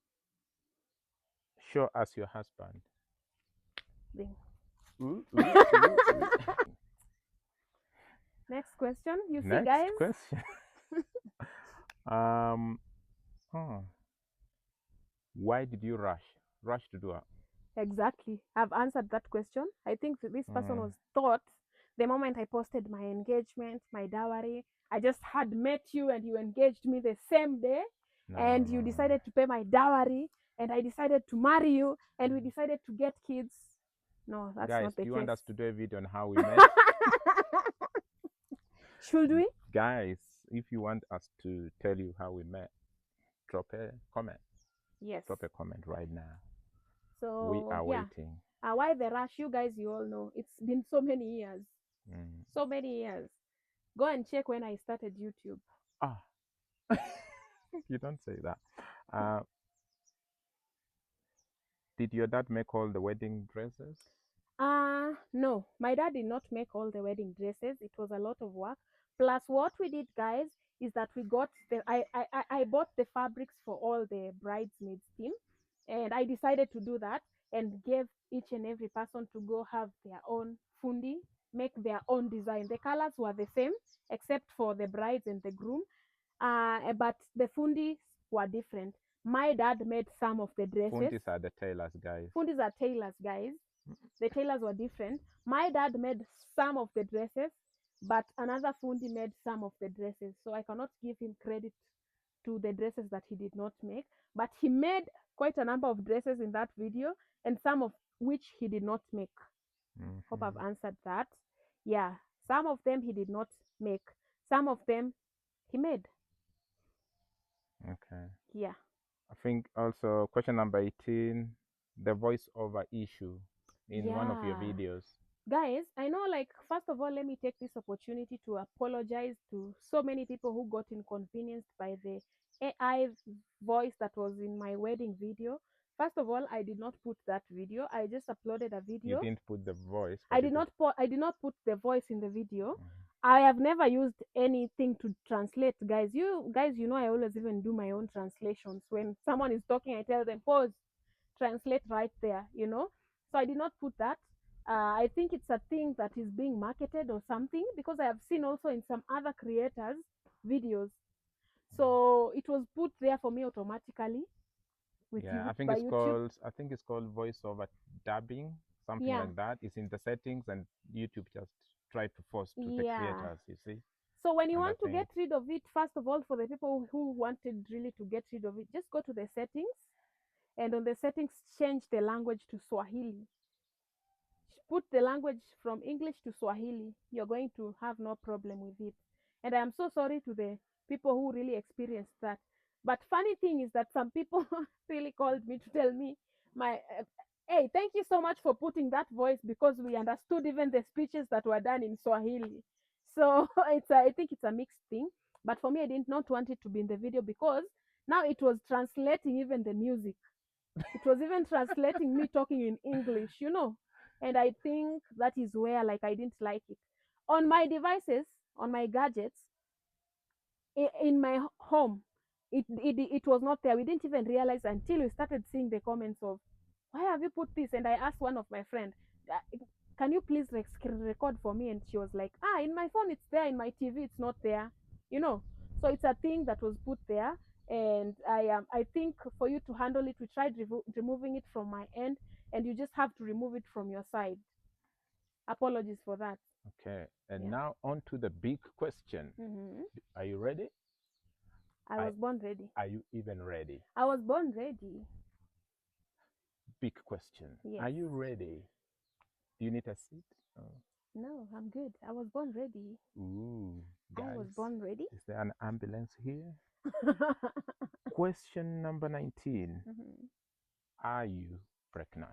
show us your husband. Thing. Ooh, ooh, ooh, ooh. Next question. You see, Next guys? question. um, oh, why did you rush? Rush to do a Exactly. I've answered that question. I think that this person mm, was taught the moment I posted my engagement, my dowry. I just had met you and you engaged me the same day. No, and you no, no. decided to pay my dowry, and I decided to marry you, and we decided to get kids. No, that's Guys, not the do you want case. us to do a video on how we met? Should we? Guys, if you want us to tell you how we met, drop a comment. Yes. Drop a comment right now. So We are yeah. waiting. Why the rush? You guys, you all know. It's been so many years. Mm. So many years. Go and check when I started YouTube. Ah, you don't say that. Did your dad make all the wedding dresses? No, my dad did not make all the wedding dresses. It was a lot of work. Plus, what we did, guys, is that we got I bought the fabrics for all the bridesmaids team, and I decided to do that and gave each and every person to go have their own fundi, make their own design. The colors were the same except for the brides and the groom, but the fundis were different. My dad made some of the dresses. Fundis are the tailors, guys. Fundis are tailors, guys. The tailors were different. My dad made some of the dresses, but another fundi made some of the dresses. So I cannot give him credit to the dresses that he did not make. But he made quite a number of dresses in that video, and some of which he did not make. Hope I've answered that. Yeah, some of them he did not make. Some of them he made. Okay. Yeah. I think also question number 18, the voiceover issue in one of your videos. Guys, I know, like, first of all, let me take this opportunity to apologize to so many people who got inconvenienced by the AI voice that was in my wedding video. First of all, I did not put that video. I just uploaded a video. You didn't put the voice. I did not put the voice in the video. Mm-hmm. I have never used anything to translate, guys. You know, I always even do my own translations. When someone is talking, I tell them pause, translate right there, you know. So I did not put that. I think it's a thing that is being marketed or something, because I have seen also in some other creators' videos. So it was put there for me automatically with Yeah, you I think by it's YouTube. called voiceover dubbing, something Yeah. like that. It's in the settings, and YouTube just tried to force to the Yeah. creators, you see. So when you And I want to get think rid of it, first of all, for the people who wanted really to get rid of it, just go to the settings, and on the settings, change the language to Swahili. Put the language from English to Swahili. You're going to have no problem with it. And I am so sorry to the people who really experienced that. But funny thing is that some people really called me to tell me, hey, thank you so much for putting that voice, because we understood even the speeches that were done in Swahili. So I think it's a mixed thing. But for me, I did not want it to be in the video, because now it was translating even the music. It was even translating me talking in English, you know. And I think that is where, like, I didn't like it. On my devices, on my gadgets, in my home, it was not there. We didn't even realize until we started seeing the comments of, why have you put this? And I asked one of my friends, can you please record for me? And she was like, in my phone it's there, in my TV it's not there, you know. So it's a thing that was put there, and I think for you to handle it, we tried removing it from my end, and you just have to remove it from your side. Apologies for that. okay. And Yeah. now on to the big question. Are you ready? I was born ready. Are you even ready? I was born ready. Big question. Yes. Are you ready? Do you need a seat? Oh. No, I'm good. I was born ready. Ooh, guys. I was born ready. Is there an ambulance here? Question number 19. Are you pregnant?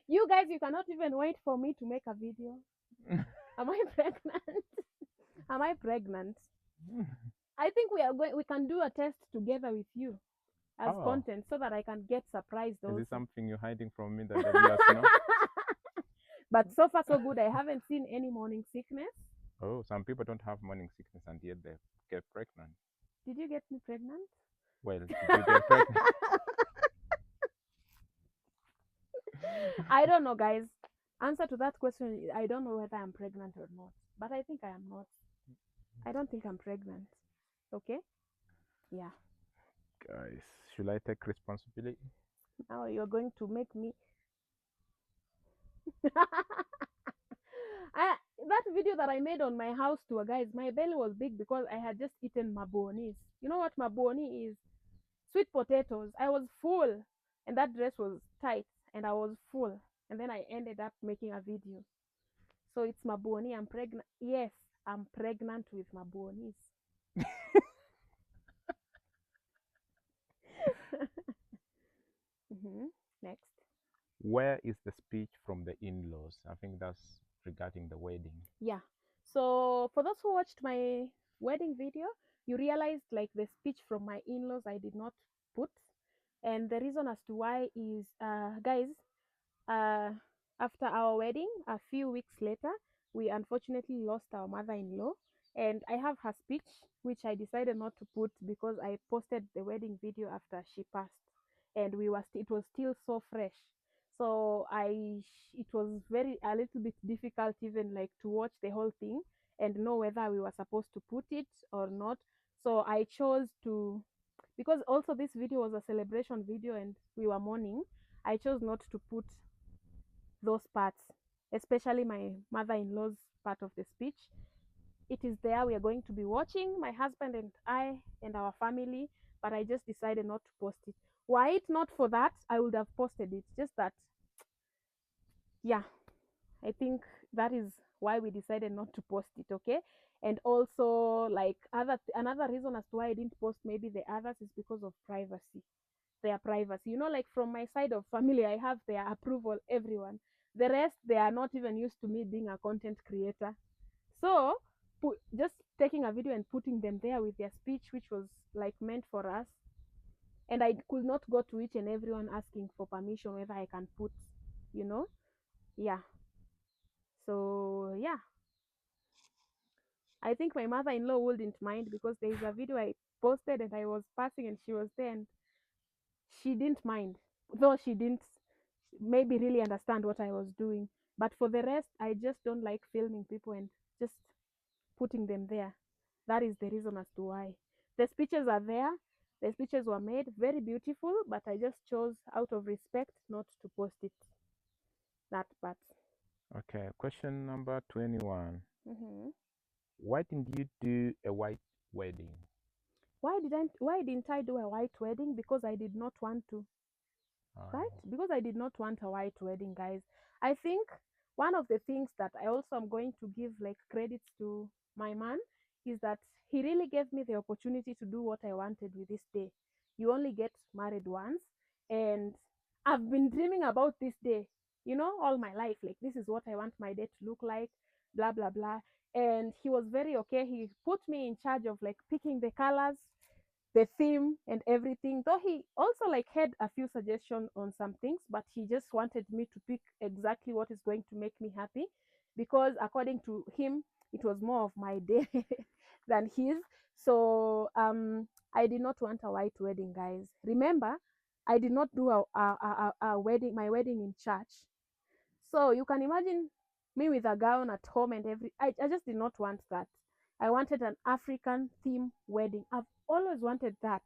You guys, you cannot even wait for me to make a video. Am I pregnant? Am I pregnant? I think we can do a test together with you as content, so that I can get surprised also. Is this something you're hiding from me that the viewers know? But so far so good. I haven't seen any morning sickness. Oh, some people don't have morning sickness and yet they get pregnant. Did you get me pregnant? Well, did you get pregnant? I don't know, guys. Answer to that question, I don't know whether I'm pregnant or not. But I think I am not. I don't think I'm pregnant. Okay? Yeah. Guys, should I take responsibility? Now you're going to make me that video that I made on my house tour, guys, my belly was big because I had just eaten mabonis. You know what maboni is? Sweet potatoes. I was full, and that dress was tight, and I was full, and then I ended up making a video. So it's maboni. I'm pregnant. Yes, I'm pregnant with mabonis. Next. Where is the speech from the in-laws? I think that's regarding the wedding. Yeah. So for those who watched my wedding video, you realized like the speech from my in-laws I did not put. And the reason as to why is, guys, uh, after our wedding, a few weeks later, we unfortunately lost our mother-in-law. And I have her speech, which I decided not to put because I posted the wedding video after she passed, and it was still so fresh. So it was very a little bit difficult even like to watch the whole thing and know whether we were supposed to put it or not. So I chose to, because also this video was a celebration video and we were mourning. I chose not to put those parts, especially my mother-in-law's part of the speech. It is there. We are going to be watching, my husband and I and our family, but I just decided not to post it. Were it not for that, I would have posted it. Just that, yeah, I think that is why we decided not to post it, okay? And also, like, another reason as to why I didn't post maybe the others is because of privacy. Their privacy. You know, like from my side of family, I have their approval, everyone. The rest, they are not even used to me being a content creator. So, just taking a video and putting them there with their speech, which was like meant for us, and I could not go to each and everyone asking for permission whether I can put, you know, yeah. So yeah, I think my mother-in-law wouldn't mind because there is a video I posted and I was passing and she was there and she didn't mind, though she didn't maybe really understand what I was doing. But for the rest, I just don't like filming people and just putting them there. That is the reason as to why. The speeches are there. The speeches were made very beautiful, but I just chose out of respect not to post it. That part. Okay, question number 21. hmm Why didn't you do a white wedding? Why didn't I do a white wedding? Because I did not want to. Right? Oh, Because I did not want a white wedding, guys. I think one of the things that I also am going to give like credits to my man is that he really gave me the opportunity to do what I wanted with this day. You only get married once, and I've been dreaming about this day, all my life. Like, this is what I want my day to look like, blah, blah, blah. And he was very okay. He put me in charge of like picking the colors, the theme and everything, though he also like had a few suggestions on some things, but he just wanted me to pick exactly what is going to make me happy, because according to him it was more of my day than his. So I did not want a white wedding, guys. Remember, I did not do a wedding, my wedding in church. So you can imagine me with a gown at home and I just did not want that. I wanted an African theme wedding. I've always wanted that.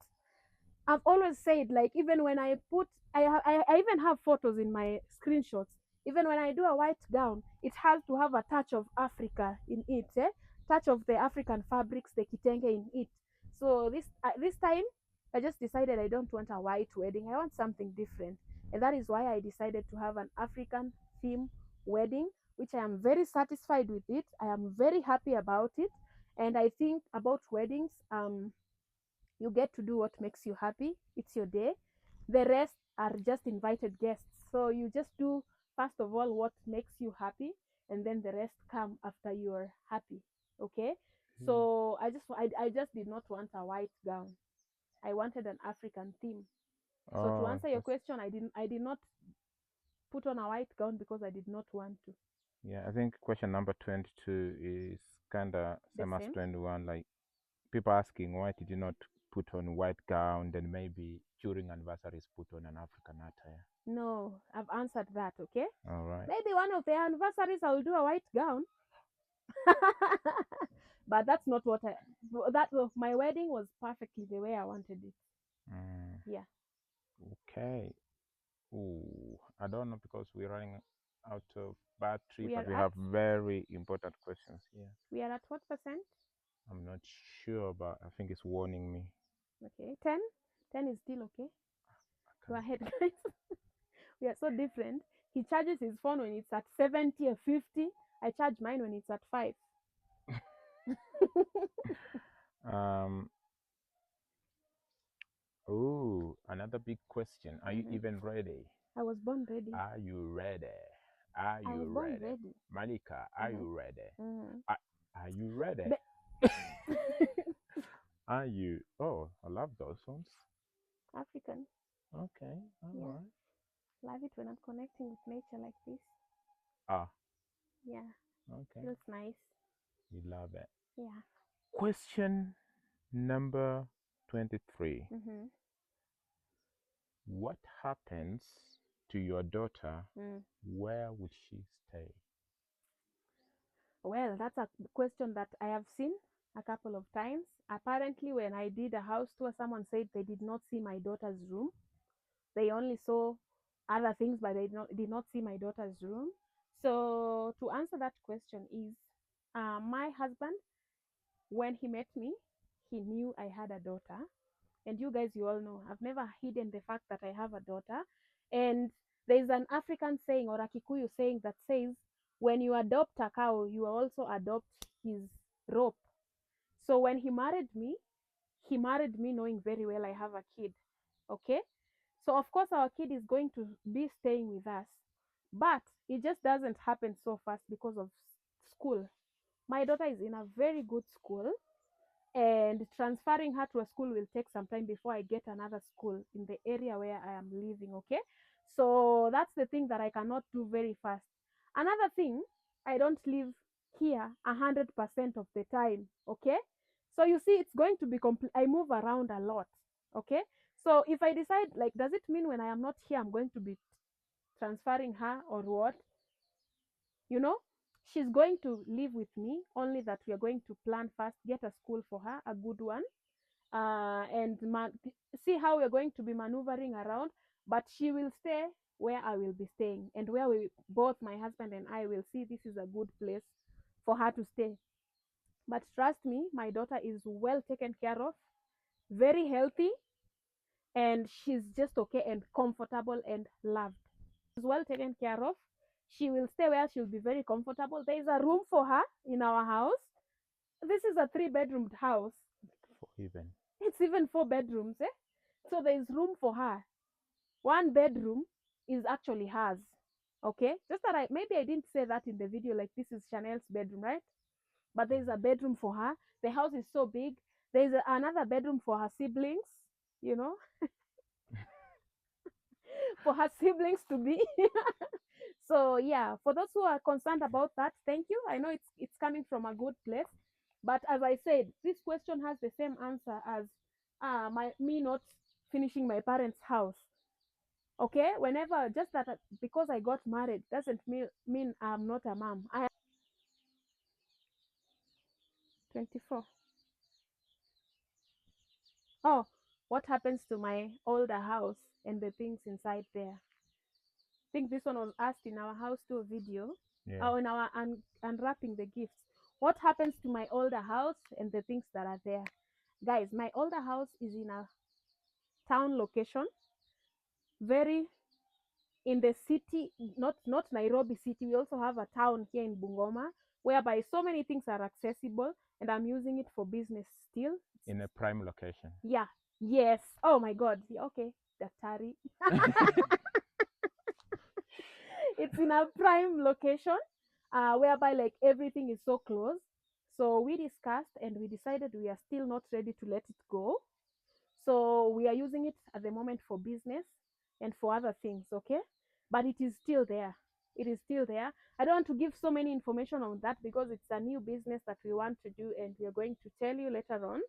I've always said, like, even when I put, I even have photos in my screenshots. Even when I do a white gown, it has to have a touch of Africa in it, touch of the African fabrics, the kitenge in it. So this time, I just decided I don't want a white wedding. I want something different, and that is why I decided to have an African theme wedding, which I am very satisfied with it. I am very happy about it, and I think about weddings, you get to do what makes you happy. It's your day. The rest are just invited guests. So you just do, first of all, what makes you happy, and then the rest come after you're happy. Okay? So I just did not want a white gown. I wanted an African theme. So to oh, answer your question, I did not put on a white gown because I did not want to. yeah. I think question number 22 is kind of The same as same? 21. Like, people asking why did you not put on white gown, then maybe during anniversaries put on an African attire. No, I've answered that, okay? All right. Maybe one of the anniversaries I'll do a white gown. But that's not what my wedding was perfectly the way I wanted it. Mm, Yeah. okay. Ooh, I don't know because we're running out of battery, We but are we at have very important questions here. we are at what percent? I'm not sure, but I think it's warning me. Okay, 10. 10 is still okay. Go Okay. ahead, guys. We are so different. He charges his phone when it's at 70 or 50. I charge mine when it's at 5. Um. Oh, another big question. Are you Mhm. even ready? I was born ready. Are you ready? Are I you was born ready? ready. Malika, are Mhm. you ready? Mhm. Are you ready? Be- Are you? Oh, I love those ones. African. Okay, all Yeah. right. Love it when I'm connecting with nature like this. Ah, Yeah. okay. Feels nice. You love it. Yeah. Question number 23. Mhm. What happens to your daughter? Mm. Where would she stay? Well, that's a question that I have seen a couple of times. Apparently, when I did a house tour, someone said they did not see my daughter's room. They only saw other things, but they did not see my daughter's room. So, to answer that question, is my husband, when he met me, he knew I had a daughter. And you guys, you all know, I've never hidden the fact that I have a daughter. And there's an African saying or a Kikuyu saying that says, when you adopt a cow, you also adopt his rope. So when he married me knowing very well I have a kid. Okay? So of course our kid is going to be staying with us. But it just doesn't happen so fast because of school. My daughter is in a very good school, and transferring her to a school will take some time before I get another school in the area where I am living. Okay, so that's the thing that I cannot do very fast. Another thing, I don't live here 100% of the time. Okay, so you see, it's going to be I move around a lot. Okay, so if I decide, like, does it mean when I am not here I'm going to be transferring her or what? You know, she's going to live with me, only that we are going to plan first, get a school for her, a good one, and see how we're going to be maneuvering around. But she will stay where I will be staying, and where we both, my husband and I, will see this is a good place for her to stay. But trust me, my daughter is well taken care of, very healthy, and she's just okay and comfortable and loved. She's well taken care of. She will stay where she'll be very comfortable. There is a room for her in our house. This is a 3 bedroomed house. For even. It's even 4 bedrooms, eh? So there is room for her. One bedroom is actually hers. Okay? Just that maybe I didn't say that in the video, like this is Chanel's bedroom, right? But there's a bedroom for her. The house is so big. There's another bedroom for her siblings, you know, for her siblings to be. So yeah, for those who are concerned about that, thank you. I know it's coming from a good place. But as I said, this question has the same answer as my me not finishing my parents' house. Okay, whenever, just that because I got married doesn't mean I'm not a mom. I am 24. Oh, what happens to my older house and the things inside there? I think this one was asked in our house tour video, Yeah. in our unwrapping the gifts. What happens to my older house and the things that are there? Guys, my older house is in a town location, very in the city, not Nairobi city. We also have a town here in Bungoma whereby so many things are accessible, and I'm using it for business still. In a prime location. Yeah. Yes. Oh my God. Yeah, okay. Daktari. It's in a prime location, whereby like everything is so close. So we discussed and we decided we are still not ready to let it go. So we are using it at the moment for business and for other things, okay? But it is still there. It is still there. I don't want to give so many information on that because it's a new business that we want to do, and we are going to tell you later on.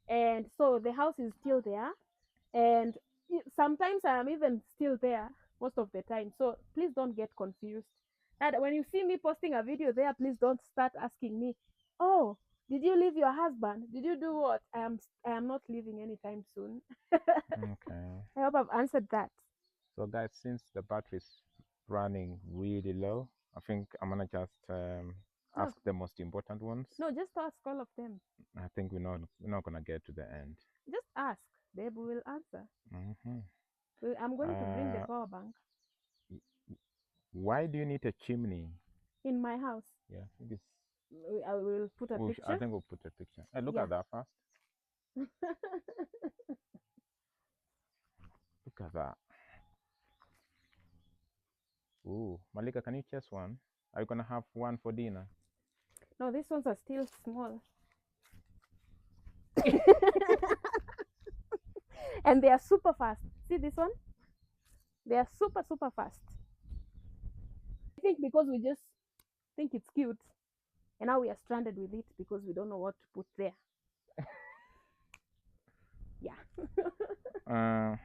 And so the house is still there, and sometimes I am even still there most of the time. So please don't get confused. And when you see me posting a video there, please don't start asking me, "Oh, did you leave your husband? Did you do what?" I am not leaving anytime soon. Okay. I hope I've answered that. So guys, since the battery is running really low. I think I'm gonna just ask the most important ones. No, just ask all of them. I think we're not gonna get to the end. Just ask. Babe, we will answer. Mm-hmm. I'm going to bring the Uh, power bank why do you need a chimney? in my house. Yeah, I think it's. I will put a I picture. think we'll put a picture. Hey, look Yeah. at that first. Look at that. Ooh, Malika, can you chase one? Are you gonna have one for dinner? No, these ones are still small. And they are super fast. See this one? They are super, super fast. I think because we just think it's cute. And now we are stranded with it because we don't know what to put there. Yeah.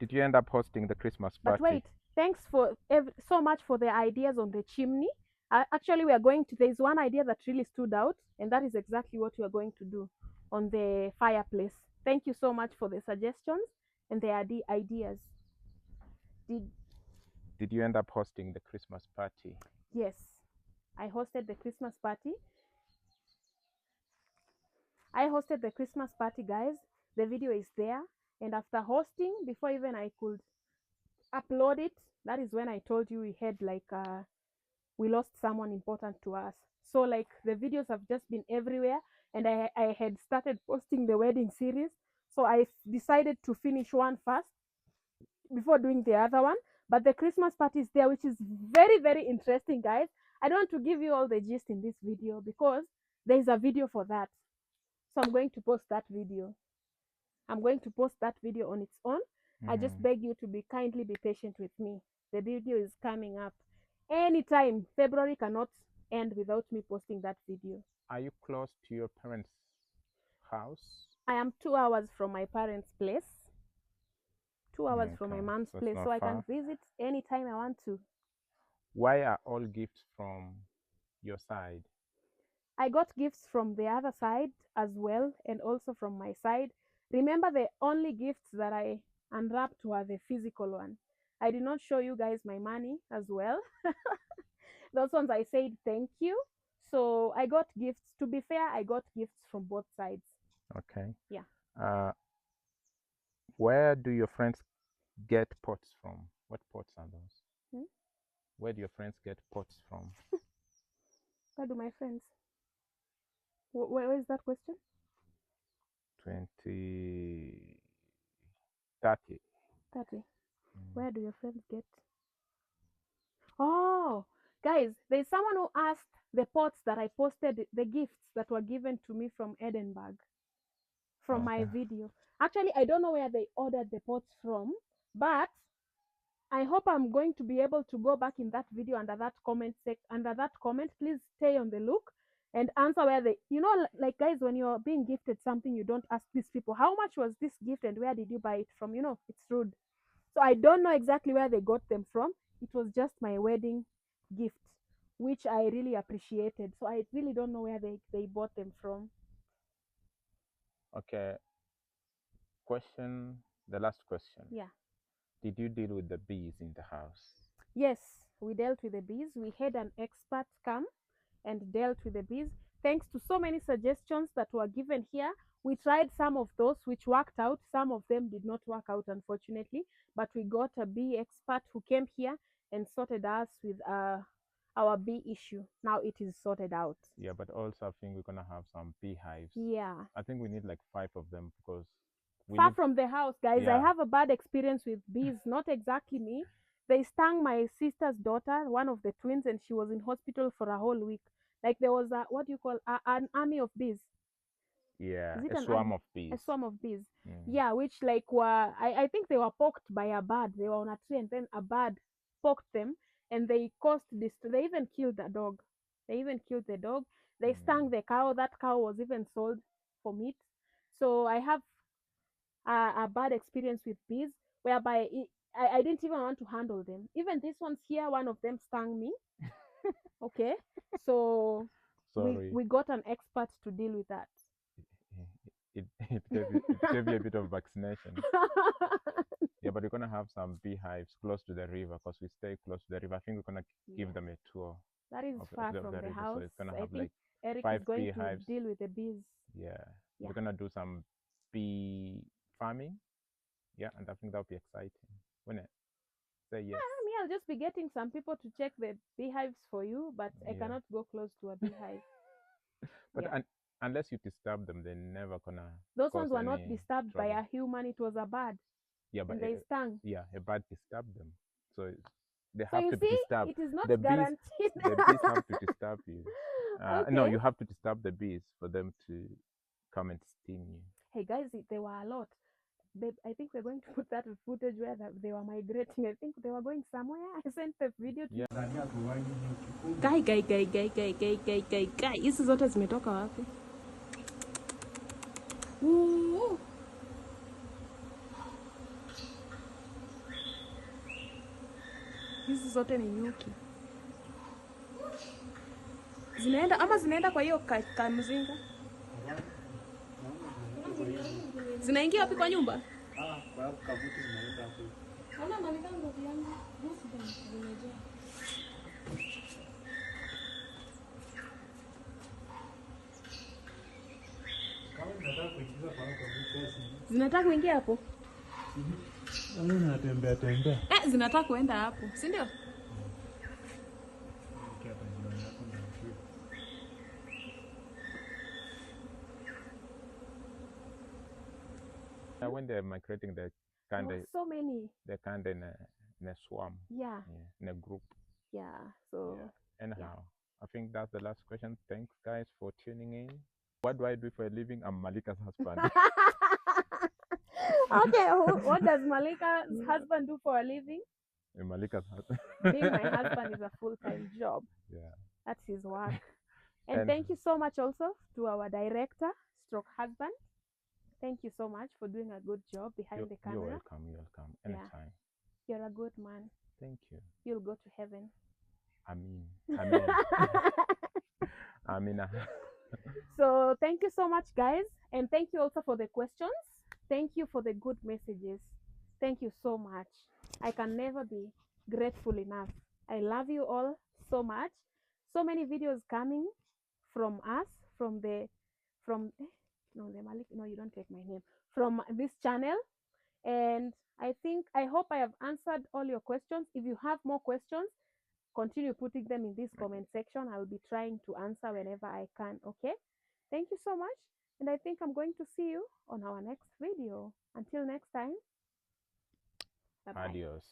Did you end up hosting the Christmas But party? wait, thanks for so much for the ideas on the chimney. Actually, we are going to, there's one idea that really stood out, and that is exactly what we are going to do on the fireplace. Thank you so much for the suggestions and the ideas. Did you end up hosting the Christmas party? Yes, I hosted the Christmas party. I hosted the Christmas party, guys. The video is there. And after hosting, before even I could upload it, that is when I told you we had like we lost someone important to us. So like the videos have just been everywhere, and I had started posting the wedding series. So I decided to finish one first before doing the other one. But the Christmas party is there, which is very, very interesting, guys. I don't want to give you all the gist in this video because there is a video for that. So I'm going to post that video. I'm going to post that video on its own. I just beg you to kindly be patient with me. The video is coming up anytime. February cannot end without me posting that video. Are you close to your parents' house? I am 2 hours from my parents' place, 2 hours from my mom's so place, so I can visit anytime I want to. Why are all gifts from your side? I got gifts from the other side as well, and also from my side. Remember, the only gifts that I unwrapped were the physical one. I did not show you guys my money as well. Those ones I said thank you. So I got gifts. To be fair, I got gifts from both sides. Okay. Yeah. Where do your friends get pots from? What pots are those? Hmm? Where do your friends get pots from? Where do my friends? Where is that question? 20, 30. 30. Where do your friends get? Oh, guys, there's someone who asked the pots that I posted, the gifts that were given to me from Edinburgh, from my video. Actually, I don't know where they ordered the pots from, but I hope I'm going to be able to go back in that video under that comment. Please stay on the look and answer where they, like guys, when you're being gifted something, you don't ask these people, how much was this gift and where did you buy it from? It's rude. So I don't know exactly where they got them from. It was just my wedding gift, which I really appreciated. So I really don't know where they bought them from. Okay. The last question. Yeah. Did you deal with the bees in the house? Yes, we dealt with the bees. We had an expert come and dealt with the bees. Thanks to so many suggestions that were given here, we tried some of those which worked out. Some of them did not work out, unfortunately, but we got a bee expert who came here and sorted us with our bee issue. Now it is sorted out. Yeah, but also I think we're gonna have some beehives. Yeah. I think we need like 5 of them because far from the house, guys. Yeah. I have a bad experience with bees. Not exactly me. They stung my sister's daughter, one of the twins, and she was in hospital for a whole week. Like there was a, what do you call, an army of bees. Yeah, Is it a an swarm army? of bees. A swarm of bees. Yeah, which like were, I think they were poked by a bird. They were on a tree and then a bird poked them and they caused this. They even killed the dog. They even killed the dog. They stung the cow. That cow was even sold for meat. So I have a bad experience with bees whereby I didn't even want to handle them. Even these ones here, one of them stung me. Okay, so we got an expert to deal with that. It gave you a bit of vaccination. Yeah, but we're gonna have some beehives close to the river because we stay close to the river. I think we're gonna give them a tour That is of far of from the river. So house. it's gonna I have think like Eric 5 is going to beehives. deal with the bees. Yeah. Yeah. We're gonna do some bee farming. Yeah, and I think that'll be exciting. Wouldn't it? Say yes. Me, I'll just be getting some people to check the beehives for you, but I Yeah. cannot go close to a beehive. But Yeah. unless you disturb them, they're never gonna Those cause ones were not any disturbed by trouble. a human, it was a bird. Yeah, but And they stung. yeah, a bird disturbed them, so they So have you to be see, disturbed. it is not The bees, guaranteed. the bees have to disturb you. No, Okay. you have to disturb the bees for them to come and sting you. Hey guys, there were a lot. Babe, I think we're going to put that footage where they were migrating. I think they were going somewhere. I sent the video to Yeah. Guy. Hizi zote zimetoka wapi? Hizi zote ni nyuki. Zinaenda kwa hiyo kamzinga. Zinaingia wapi kwa nyumba? Kwa kabuti zinaenda hapo. Ona Malika ngozi yangu. Nusu zimejaa. Kama nataka kuingiza kwa kabuti. Zinataka kuingia hapo? Mimi natembea tembea. Zinataka kuenda hapo, si ndio? When they're migrating, they're kind of so many. They're kind of in a swarm. Yeah. In a group. Yeah. So. Yeah. Anyhow, I think that's the last question. Thanks, guys, for tuning in. What do I do for a living? I'm Malika's husband. Okay, what does Malika's husband do for a living? Malika's husband. Being my husband is a full-time job. Yeah. That's his work. And thank you so much also to our director, stroke husband. Thank you so much for doing a good job behind the camera. You're welcome. You're welcome. Anytime. Yeah. You're a good man. Thank you. You'll go to heaven. Amen. Amen. Amen. So thank you so much, guys. And thank you also for the questions. Thank you for the good messages. Thank you so much. I can never be grateful enough. I love you all so much. So many videos coming from us, no, you don't take my name, from this channel. And I hope I have answered all your questions. If you have more questions, continue putting them in this comment section. I'll be trying to answer whenever I can. Okay, thank you so much, and I think I'm going to see you on our next video. Until next time, bye-bye. Adios.